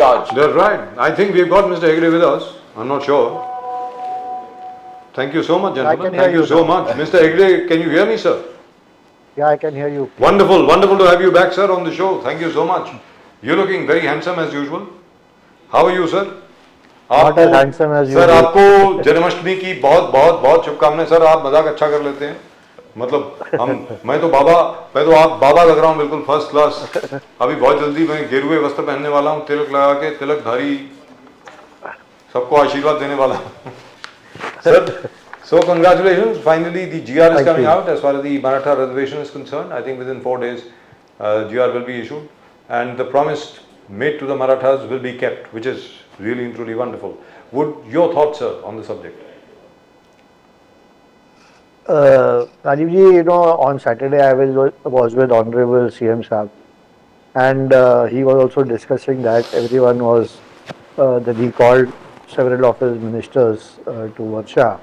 charge. That's right. I think we've got Mr. Hegde with us. I'm not sure. Thank you so much, gentlemen. Thank you so much. Mr. Hegde, can you hear me, sir? Yeah, I can hear you. Wonderful, wonderful to have you back, sir, on the show. Thank you so much. You're looking very handsome as usual. How are you, sir? Not as handsome as sir usual. आपको जन्माष्टमी की बहुत बहुत बहुत शुभकामनाएं sir. आप मजाक अच्छा कर लेते हैं. मतलब मैं तो आप बाबा लग रहा हूँ बिल्कुल फर्स्ट क्लास. अभी बहुत जल्दी मैं गेरुए वस्त्र पहनने वाला हूँ, तिलक लगा के, तिलकधारी, सबको आशीर्वाद देने वाला हूँ. Sir, so congratulations. Finally, the GR is coming out as far as the Maratha reservation is concerned. I think within 4 days, GR will be issued, and the promise made to the Marathas will be kept, which is really and truly wonderful. Would your thoughts, sir, on the subject? Rajiv ji, you know, on Saturday I was with Honorable CM Saab, and he was also discussing that everyone was that he called several of his ministers to Varsha.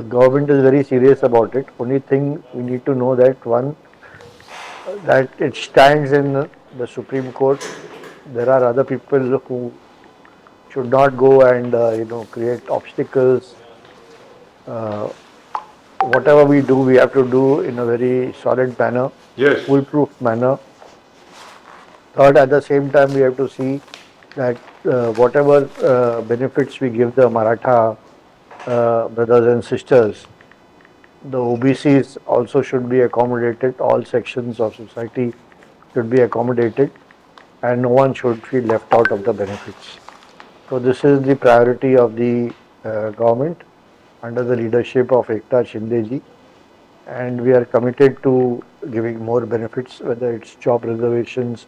Government is very serious about it. Only thing we need to know that one, that it stands in the Supreme Court. There are other people who should not go and create obstacles. Whatever we do, we have to do in a very solid manner, yes, foolproof manner. Third, at the same time, we have to see that whatever benefits we give the Maratha brothers and sisters, the OBCs also should be accommodated. All sections of society should be accommodated, and no one should feel left out of the benefits. So this is the priority of the government under the leadership of Eknath Shinde ji, and we are committed to giving more benefits, whether it's job reservations,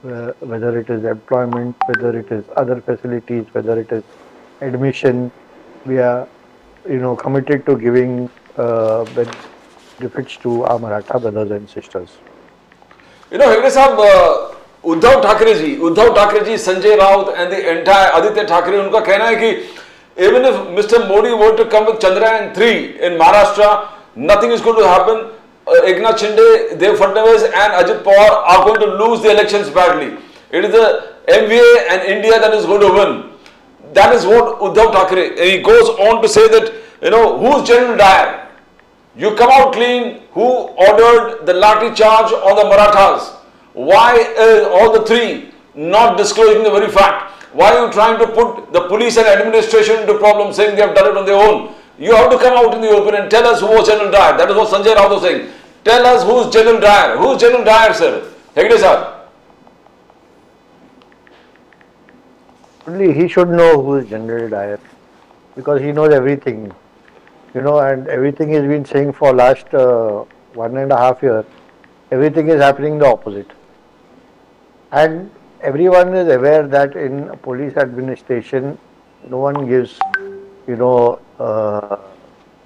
whether it is employment, whether it is other facilities, whether it is admission. We are, committed to giving benefits to our Maratha brothers and sisters. Hegde sahab, Uddhav Thackeray ji, Sanjay Raut and the entire Aditya Thackeray, unka कहना है कि even if Mr. Modi were to come with Chandrayaan 3 in Maharashtra, nothing is going to happen. Eknath Shinde, Dev Fadnavis and Ajit Pawar are going to lose the elections badly. It is the MVA and India that is going to win. That is what Uddhav Thackeray, he goes on to say that, who's General Dyer? You come out clean. Who ordered the lathi charge on the Marathas? Why all the three not disclosing the very fact? Why are you trying to put the police and administration into problem, saying they have done it on their own? You have to come out in the open and tell us who was General Dyer. That is what Sanjay Raut was saying. Tell us who's General Dyer. Who's General Dyer, sir? Hegde sir. Only he should know who is General Dyer, because he knows everything, and everything he's been saying for last 1.5 years. Everything is happening the opposite, and everyone is aware that in police administration, no one gives,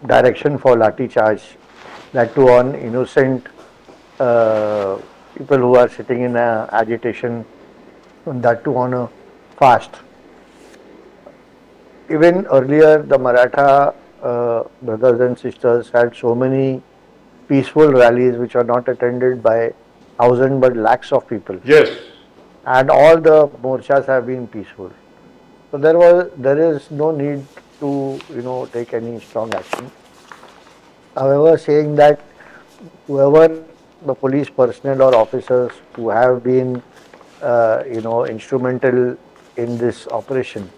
direction for lathi charge, that too on innocent people who are sitting in agitation, that too on a fast. Even earlier, the Maratha brothers and sisters had so many peaceful rallies which are not attended by thousands but lakhs of people. Yes. And all the morchas have been peaceful. So there is no need to take any strong action. However, saying that whoever the police personnel or officers who have been instrumental in this operation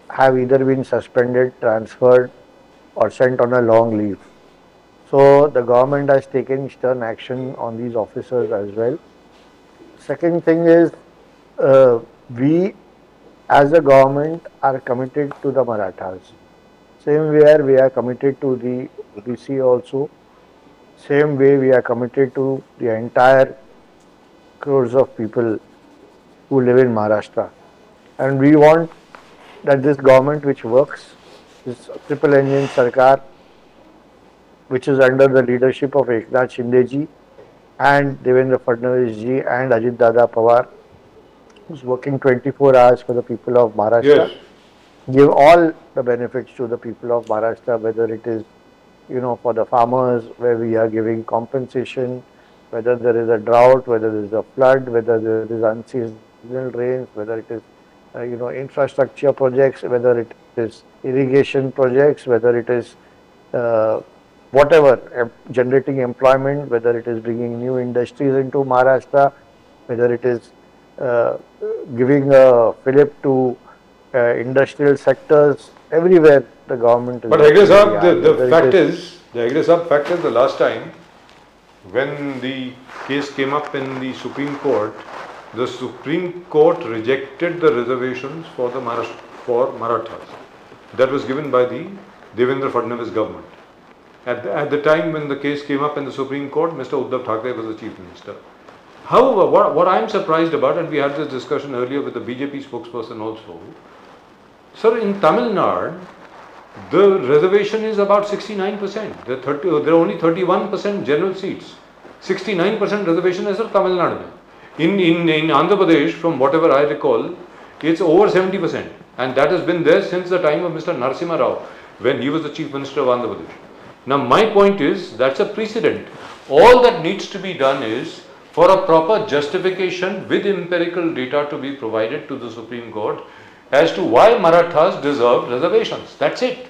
have either been suspended, transferred, or sent on a long leave. So the government has taken stern action on these officers as well. Second thing is, we as a government are committed to the Marathas. Same way we are committed to the OBC also. Same way we are committed to the entire crores of people who live in Maharashtra. And we want that this government which works, this triple engine Sarkar, which is under the leadership of Eknath Shinde ji and Devendra Fadnavis ji and Ajit Dada Pawar, who's working 24 hours for the people of Maharashtra, Yes. give all the benefits to the people of Maharashtra, whether it is, for the farmers, where we are giving compensation, whether there is a drought, whether there is a flood, whether there is unseasonal artisanal drains, whether it is infrastructure projects, whether it is irrigation projects, whether it is whatever, generating employment, whether it is bringing new industries into Maharashtra, whether it is uh, giving a fillip to industrial sectors, everywhere the government is. But Hegde Sahab, the whether fact it is, the last time when the case came up in the Supreme Court, the Supreme Court rejected the reservations for the Marathas. That was given by the Devendra Fadnavis government. At the time when the case came up in the Supreme Court, Mr. Uddhav Thackeray was the Chief Minister. However, what I am surprised about, and we had this discussion earlier with the BJP spokesperson also, sir, in Tamil Nadu, the reservation is about 69%. There are only 31% general seats. 69% reservation is for Tamil Nadu. In Andhra Pradesh, from whatever I recall, it's over 70%. And that has been there since the time of Mr. Narasimha Rao, when he was the Chief Minister of Andhra Pradesh. Now, my point is, that's a precedent. All that needs to be done is for a proper justification with empirical data to be provided to the Supreme Court as to why Marathas deserve reservations. That's it.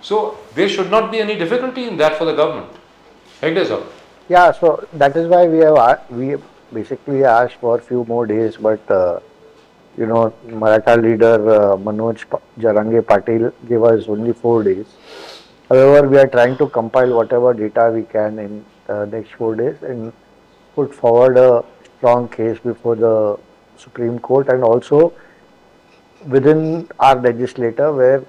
So, there should not be any difficulty in that for the government. Hegde sir. Yeah, so that is why we basically asked for a few more days, but Maratha leader Manoj Jarange Patil gave us only 4 days. However, we are trying to compile whatever data we can in the next 4 days and put forward a strong case before the Supreme Court, and also within our legislature where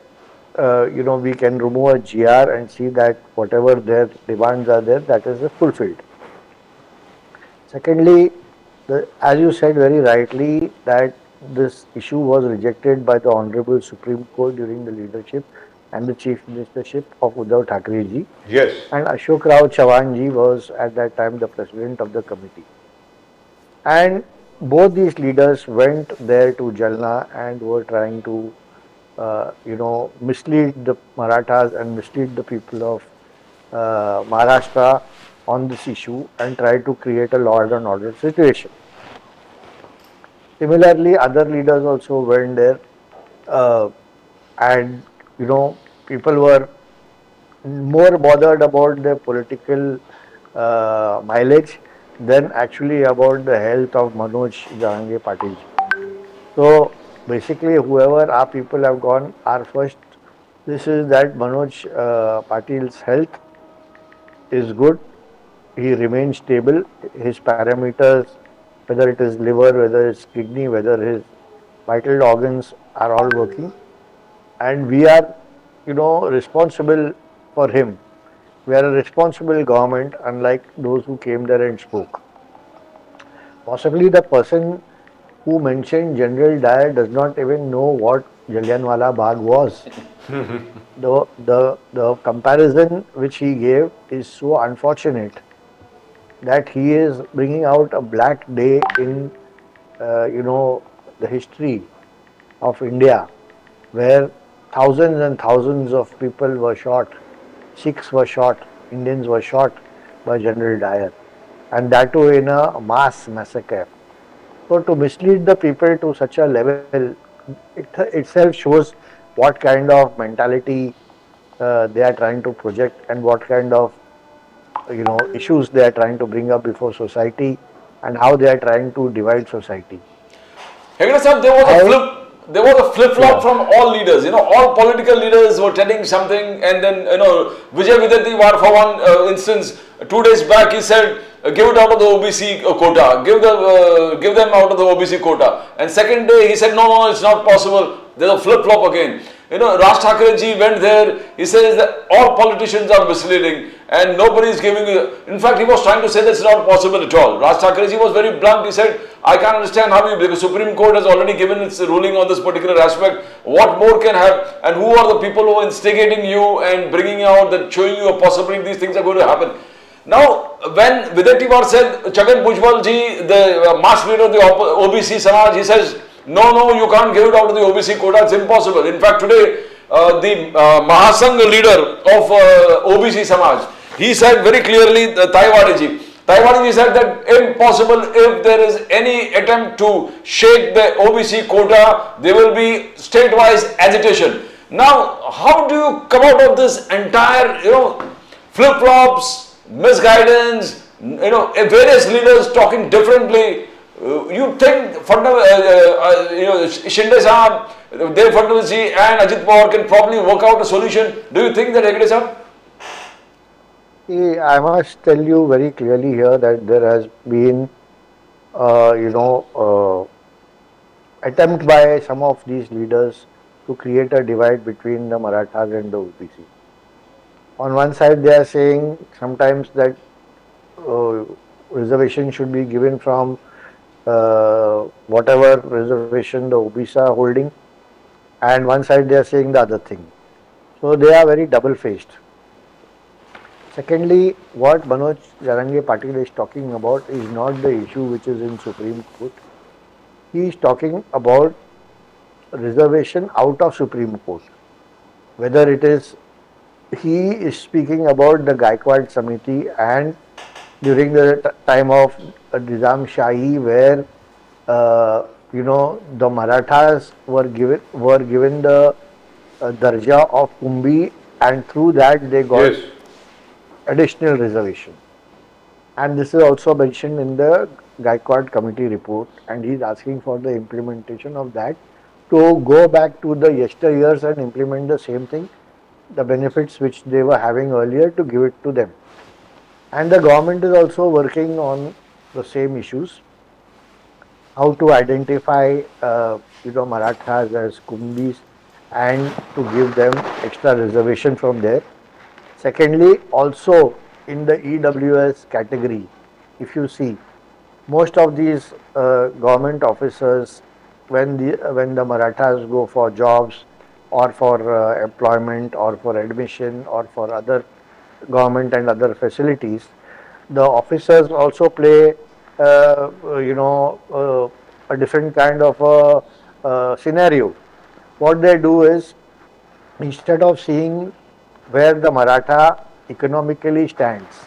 we can remove a GR and see that whatever their demands are there, that is fulfilled. Secondly, as you said very rightly, that this issue was rejected by the Honorable Supreme Court during the leadership and the Chief Ministership of Uddhav Thackeray ji. Yes. And Ashok Rao Chavan ji was at that time the president of the committee. And both these leaders went there to Jalna and were trying to mislead the Marathas and mislead the people of Maharashtra on this issue and try to create a law and order situation. Similarly, other leaders also went there and people were more bothered about their political mileage than actually about the health of Manoj Jarange Patil. So basically, whoever our people have gone, our first, this is that Manoj Patil's health is good. He remains stable. His parameters, whether it is liver, whether it's kidney, whether his vital organs are all working. And we are, responsible for him. We are a responsible government, unlike those who came there and spoke. Possibly the person who mentioned General Dyer does not even know what Jallianwala Bagh was. The comparison which he gave is so unfortunate that he is bringing out a black day in the history of India, where thousands and thousands of people were shot, Sikhs were shot, Indians were shot by General Dyer, and that too in a mass massacre. So to mislead the people to such a level, it itself shows what kind of mentality they are trying to project and what kind of issues they are trying to bring up before society and how they are trying to divide society. Hegde sir, there was a flip-flop from all leaders. All political leaders were telling something, and then Vijay Vidyanathan for one instance, 2 days back he said, give it out of the OBC quota, give them out of the OBC quota. And second day he said, no, it's not possible. There's a flip-flop again. Raj Thackeray ji went there, he says that all politicians are misleading and nobody is giving in fact, he was trying to say that's not possible at all. Raj Thackeray ji was very blunt. He said, I can't understand how the Supreme Court has already given its ruling on this particular aspect. What more can have, and who are the people who are instigating you and bringing out that, showing you a possibility these things are going to happen. Now, when Vidya Tiwar said, Chhagan Bhujbal ji, the mass leader of the OBC Samaj, he says, no, you can't give it out of the OBC quota, it's impossible. In fact, today, the Mahasangh leader of OBC Samaj, he said very clearly, Taiwade ji Taiwanese said that impossible. If there is any attempt to shake the OBC quota, there will be state-wise agitation. Now, how do you come out of this entire, flip-flops, misguidance, various leaders talking differently? You think Shinde Saab, Dev Fadnavis ji and Ajit Pawar can probably work out a solution? Do you think that, Hegde Saab? I must tell you very clearly here that there has been, attempt by some of these leaders to create a divide between the Marathas and the OBC. On one side, they are saying sometimes that reservation should be given from whatever reservation the OBC are holding, and one side they are saying the other thing. So they are very double-faced. Secondly, what Manoj Jarange Patil is talking about is not the issue which is in Supreme Court. He is talking about reservation out of Supreme Court. Whether it is, he is speaking about the Gaikwad Samiti and during the time of Nizam Shahi, where the Marathas were given the darja of Kumbi, and through that they got additional reservation. And this is also mentioned in the Gaikwad Committee report, and he is asking for the implementation of that to go back to the yesteryears and implement the same thing, the benefits which they were having earlier, to give it to them. And the government is also working on the same issues, how to identify Marathas as Kumbis and to give them extra reservation from there. Secondly, also in the EWS category, if you see, most of these government officers, when the Marathas go for jobs or for employment or for admission or for other government and other facilities, the officers also play a different kind of a scenario. What they do is, instead of seeing where the Maratha economically stands,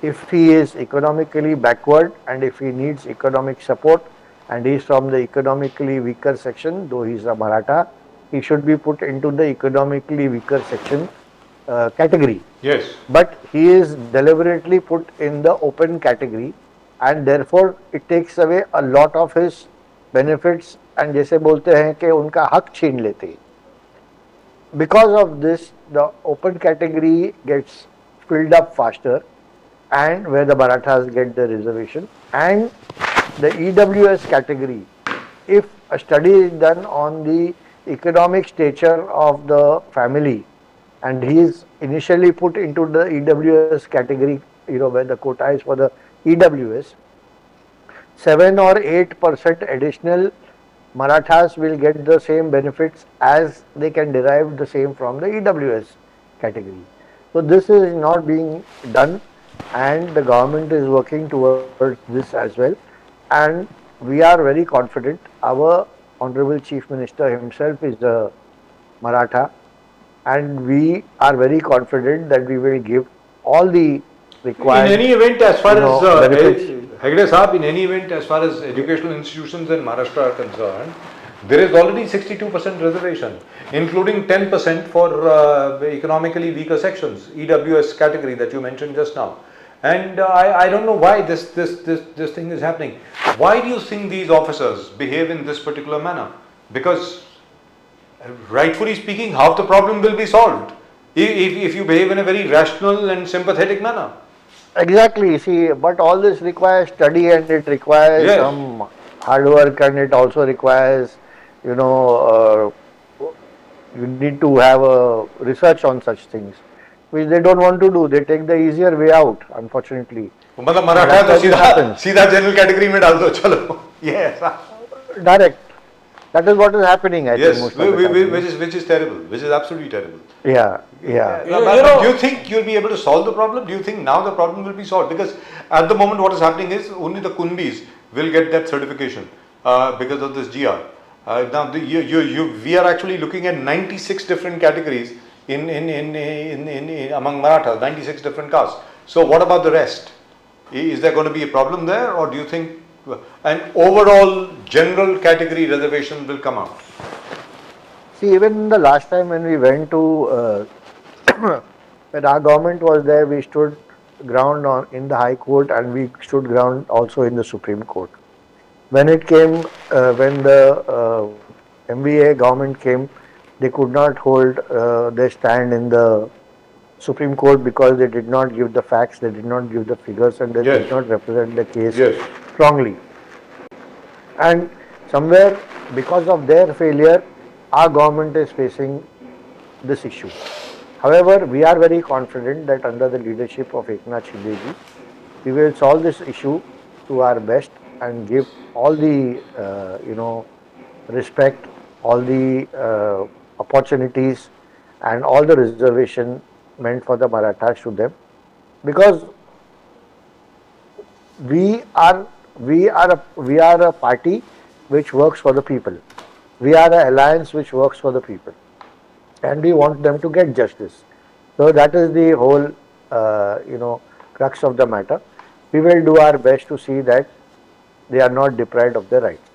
if he is economically backward and if he needs economic support and he is from the economically weaker section, though he is a Maratha, he should be put into the economically weaker section category. Yes. But he is deliberately put in the open category, and therefore it takes away a lot of his benefits, and जैसे बोलते हैं कि उनका हक छीन लेते हैं. Because of this, the open category gets filled up faster, and where the Marathas get the reservation, and the EWS category, if a study is done on the economic stature of the family, and he is initially put into the EWS category, where the quota is for the EWS, 7 or 8% additional Marathas will get the same benefits as they can derive the same from the EWS category. So this is not being done, and the government is working towards this as well, and we are very confident. Our Honorable Chief Minister himself is a Maratha, and we are very confident that we will give all the required. In any event, as far as benefits. Hegde Saab, in any event, as far as educational institutions in Maharashtra are concerned, there is already 62% reservation, including 10% for economically weaker sections, EWS category that you mentioned just now. And I don't know why this thing is happening. Why do you think these officers behave in this particular manner? Because rightfully speaking, half the problem will be solved if you behave in a very rational and sympathetic manner. Exactly. See, but all this requires study, and it requires some hard work, and it also requires, you need to have a research on such things, which they don't want to do. They take the easier way out, unfortunately. मतलब मराठा है तो सीधा general category में डाल दो चलो. Yes. Direct. That is what is happening, I think, most of the time. Which is terrible, which is absolutely terrible. Yeah. Do you think you'll be able to solve the problem? Do you think now the problem will be solved? Because at the moment what is happening is only the Kunbis will get that certification because of this GR. Now we are actually looking at 96 different categories in among Marathas, 96 different castes. So what about the rest? Is there going to be a problem there, or do you think an overall general category reservation will come out? See, even the last time when we went to, when our government was there, we stood ground in the High Court, and we stood ground also in the Supreme Court. When it came, when the MVA government came, they could not hold their stand in the Supreme Court because they did not give the facts, they did not give the figures, and they Yes. did not represent the case Yes. strongly. And somewhere, because of their failure, our government is facing this issue. However, we are very confident that under the leadership of Eknath Shinde ji, we will solve this issue to our best and give all the respect, all the opportunities, and all the reservation meant for the Marathas to them, because we are a party which works for the people. We are an alliance which works for the people, and we want them to get justice. So that is the whole crux of the matter. We will do our best to see that they are not deprived of their rights.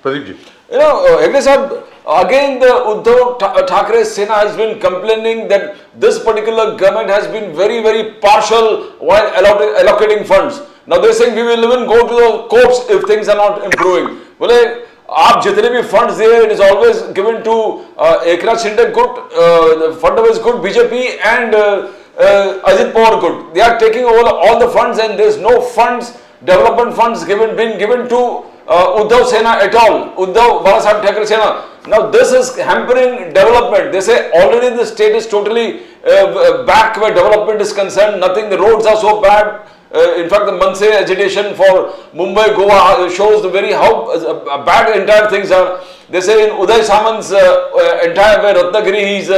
Pradeep ji. Hegde sahab, again the Uddhav Thackeray Sena has been complaining that this particular government has been very, very partial while allocating funds. Now they are saying we will even go to the courts if things are not improving. Well, आप जितने भी funds दिए, it is always given to Eknath Shinde good, Fadnavis good, BJP and Ajit Pawar good. They are taking over all the funds, and there is no funds, development funds being given to Uddhav Sena at all, Uddhav Balasaheb Thackeray Sena. Now this is hampering development. They say already the state is totally back where development is concerned. Nothing, the roads are so bad. In fact, the Manse agitation for Mumbai, Goa shows the very how bad entire things are. They say in Uday Samant's entire where Ratnagiri he is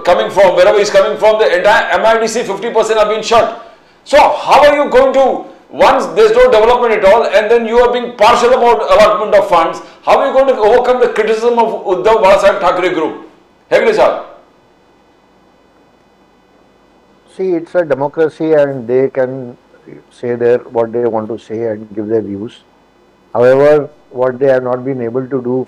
coming from, wherever he is coming from, the entire MIDC 50% have been shut. So how are you going to, once there is no development at all, and then you are being partial about allotment of funds, how are you going to overcome the criticism of Uddhav Balasaheb Thackeray group? Hegde sahab. See, it's a democracy and they can say what they want to say and give their views. However, what they have not been able to do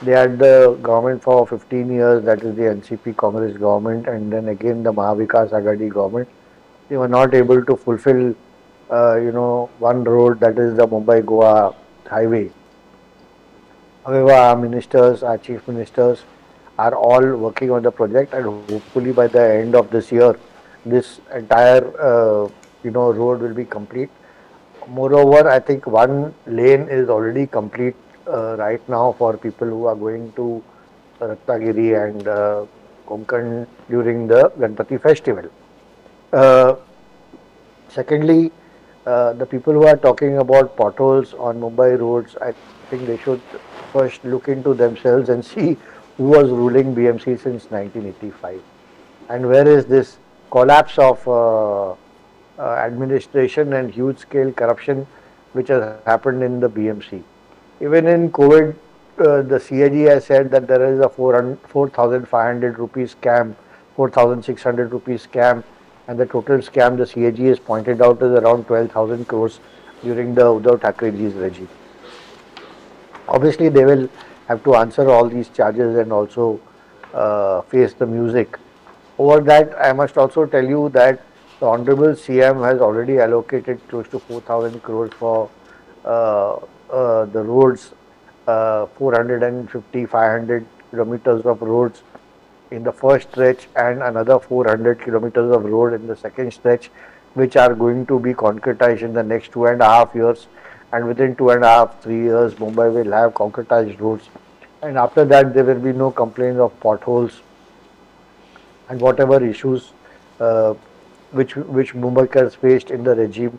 they had the government for 15 years, that is the NCP Congress government, and then again the Mahavikas Agadi government. They were not able to fulfill, one road, that is the Mumbai-Goa highway. However, our ministers, our chief ministers are all working on the project, and hopefully by the end of this year, this entire road will be complete. Moreover, I think one lane is already complete right now for people who are going to Ratnagiri and Konkan during the Ganpati festival. Secondly, the people who are talking about potholes on Mumbai roads, I think they should first look into themselves and see who was ruling BMC since 1985 and where is this collapse of administration and huge scale corruption which has happened in the BMC. Even in COVID, the CAG has said that there is a 4,500 rupees scam, 4,600 rupees scam, and the total scam the CAG has pointed out is around 12,000 crores during the Uddhav Thackeray's regime. Obviously, they will have to answer all these charges and also face the music. Over that, I must also tell you that the Honorable CM has already allocated close to 4,000 crores for the roads, 450, 500 kilometers of roads in the first stretch and another 400 kilometers of road in the second stretch, which are going to be concretized in the next 2.5 years. And within 2.5, 3 years, Mumbai will have concretized roads. And after that, there will be no complaints of potholes and whatever issues which Mumbaikars faced in the regime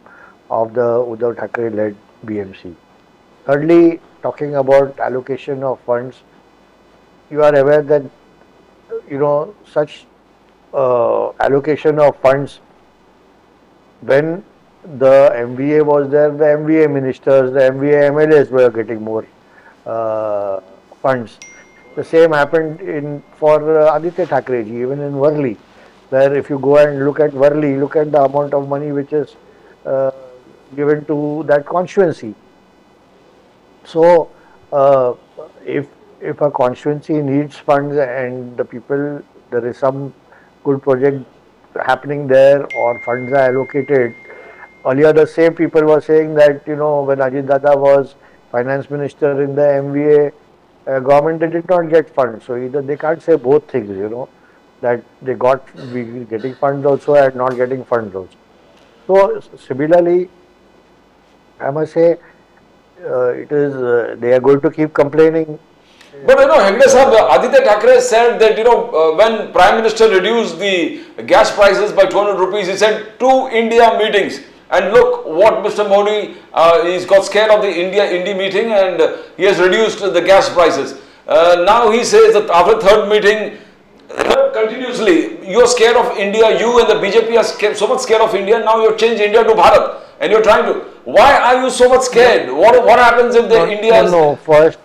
of the Uddhav Thackeray-led BMC. Thirdly, talking about allocation of funds, you are aware that such allocation of funds, when the MVA was there, the MVA ministers, the MVA MLAs were getting more funds. The same happened for Aditya Thackeray ji, even in Worli, where if you go and look at Worli, look at the amount of money which is uh, given to that constituency. So, uh, if if a constituency needs funds and the people, there is some good project happening there or funds are allocated. Earlier, the same people were saying that when Ajit Dada was finance minister in the MVA government, they did not get funds. So either they can't say both things. That they got we getting funds also and not getting funds also. So similarly, I must say it is they are going to keep complaining. But Hegde sahab, Aditya Thackeray said that when Prime Minister reduced the gas prices by 200 rupees, he said 2 India meetings. And look what Mr. Modi, he's got scared of the India meeting and he has reduced the gas prices. Now he says that after third meeting, continuously, you're scared of India, you and the BJP are so much scared of India, now you've changed India to Bharat and you're trying to. Why are you so much scared? What happens if the India is... No, first,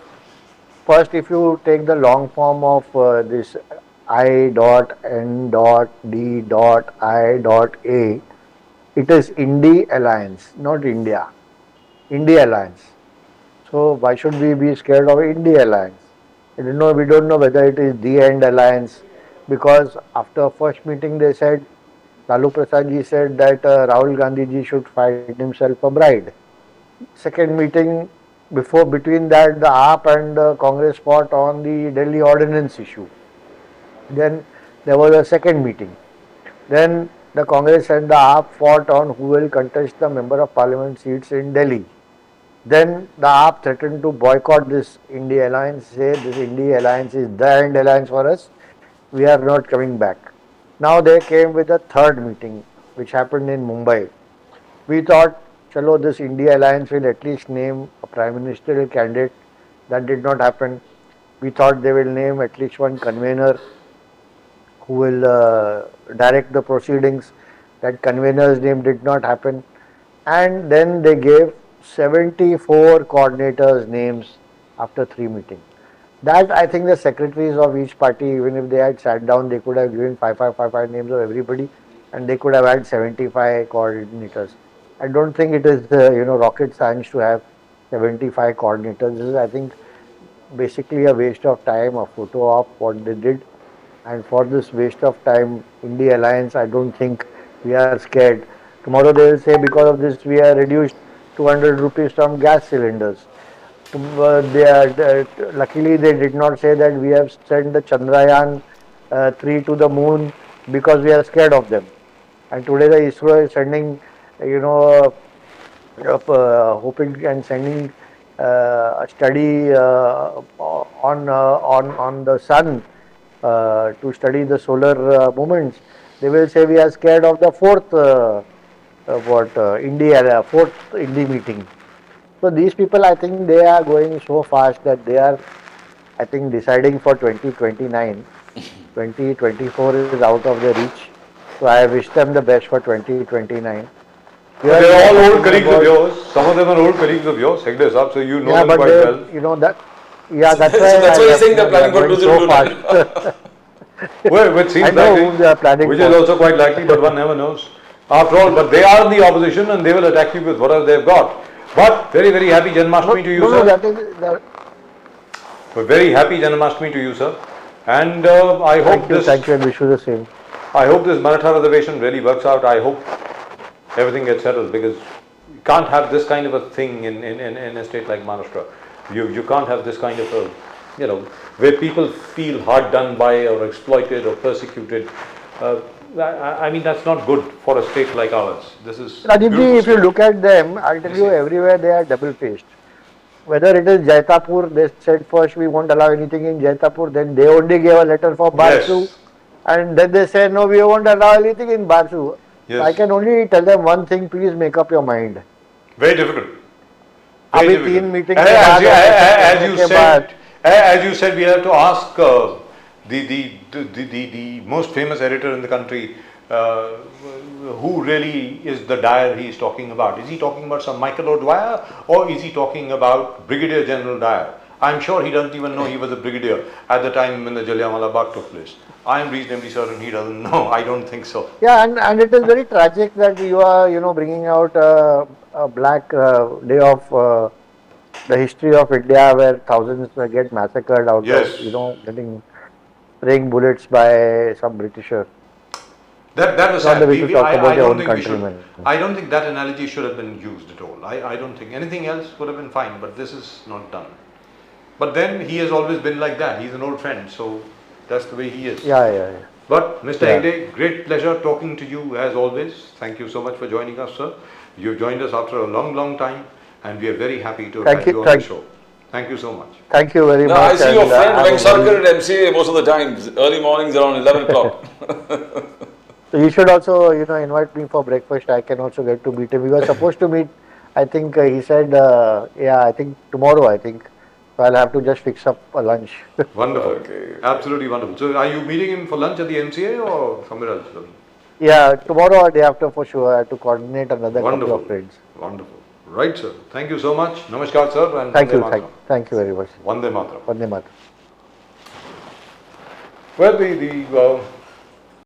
if you take the long form of this I dot N dot D dot I dot A, it is Indie Alliance, not India. Indie Alliance. So why should we be scared of Indie Alliance? We don't know whether it is the End Alliance, because after first meeting they said, Lalu Prasad ji said that Rahul Gandhi ji should find himself a bride. Second meeting, between that, the AAP and the Congress fought on the Delhi ordinance issue. Then there was a second meeting. Then the Congress and the AAP fought on who will contest the Member of Parliament seats in Delhi. Then the AAP threatened to boycott this India Alliance, say this India Alliance is the End Alliance for us, we are not coming back. Now they came with a third meeting which happened in Mumbai. We thought, chalo, this India Alliance will at least name a Prime Ministerial candidate. That did not happen. We thought they will name at least one convener who will direct the proceedings. That convener's name did not happen. And then they gave 74 coordinators' names after 3 meetings. That, I think, the secretaries of each party, even if they had sat down, they could have given five names of everybody, and they could have had 75 coordinators. I don't think it is rocket science to have 75 coordinators. This is, I think, basically a waste of time, a photo op what they did. And for this waste of time, India Alliance, I don't think we are scared. Tomorrow they will say because of this we are reduced 200 rupees from gas cylinders. Luckily they did not say that we have sent the Chandrayaan 3 to the moon because we are scared of them. And today the ISRO is sending, hoping and sending a study on the sun to study the solar movements. They will say we are scared of the fourth Indie meeting. So these people, I think they are going so fast that they are, I think, deciding for 2029. 2024 is out of their reach. So I wish them the best for 2029. They are all old colleagues of yours. Some of them are old colleagues of yours, Hegde sahab, so you know them quite well. That's why. So that's why you're saying they're planning for 2029. Well, which seems likely, which is also quite likely, but one never knows. After all, but they are in the opposition and they will attack you with whatever they've got. But very, very happy Janmashtami to you, sir. Very happy Janmashtami to you, sir. And I hope Thank you, and wish you the same. I hope this Maratha reservation really works out. I hope everything gets settled, because you can't have this kind of a thing in a state like Maharashtra. You can't have this kind of a, where people feel hard done by or exploited or persecuted. I mean, that's not good for a state like ours. This is Rajeevji, if you look at them, I'll tell you, everywhere they are double-faced. Whether it is Jaitapur, they said first we won't allow anything in Jaitapur, then they only gave a letter for Barsu, and then they said no, we won't allow anything in Barsu. Yes. I can only tell them one thing, please make up your mind. very difficult. Very difficult. As you said, we have to ask the most famous editor in the country, who really is the Dyer he is talking about. Is he talking about some Michael O'Dwyer, or is he talking about Brigadier General Dyer? I'm sure he doesn't even know he was a brigadier at the time when the Jallianwala Bagh took place. I am reasonably certain he doesn't know. I don't think so. Yeah, and it is very tragic that you are, bringing out a black day of the history of India where thousands get massacred out Yes. of, getting spraying bullets by some Britisher. That was Not sad. the way to talk about I your don't own think we should. countrymen. I don't think that analogy should have been used at all. I don't think anything else would have been fine, but this is not done. But then he has always been like that. He's an old friend, so that's the way he is. Yeah. But Mr. Yeah. Hegde, great pleasure talking to you as always. Thank you so much for joining us, sir. You've joined us after a long, long time, and we are very happy to have you on the show. Thank you so much. Thank you very Now, much. I see your and, friend have a Venkasarkar at MCA most of the times, early mornings around 11 o'clock. So you should also, invite me for breakfast. I can also get to meet him. We were supposed to meet, I think he said, I think tomorrow, I think. So I'll have to just fix up a lunch. Wonderful. Okay. Absolutely wonderful. So are you meeting him for lunch at the MCA or somewhere else? Yeah, tomorrow or day after for sure. I have to coordinate another Wonderful. couple of friends. Wonderful. Right, sir. Thank you so much. Namaskar, sir. And Thank Vande you, Mataram. thank you very much. Vande Mataram. Vande Mataram. Well, the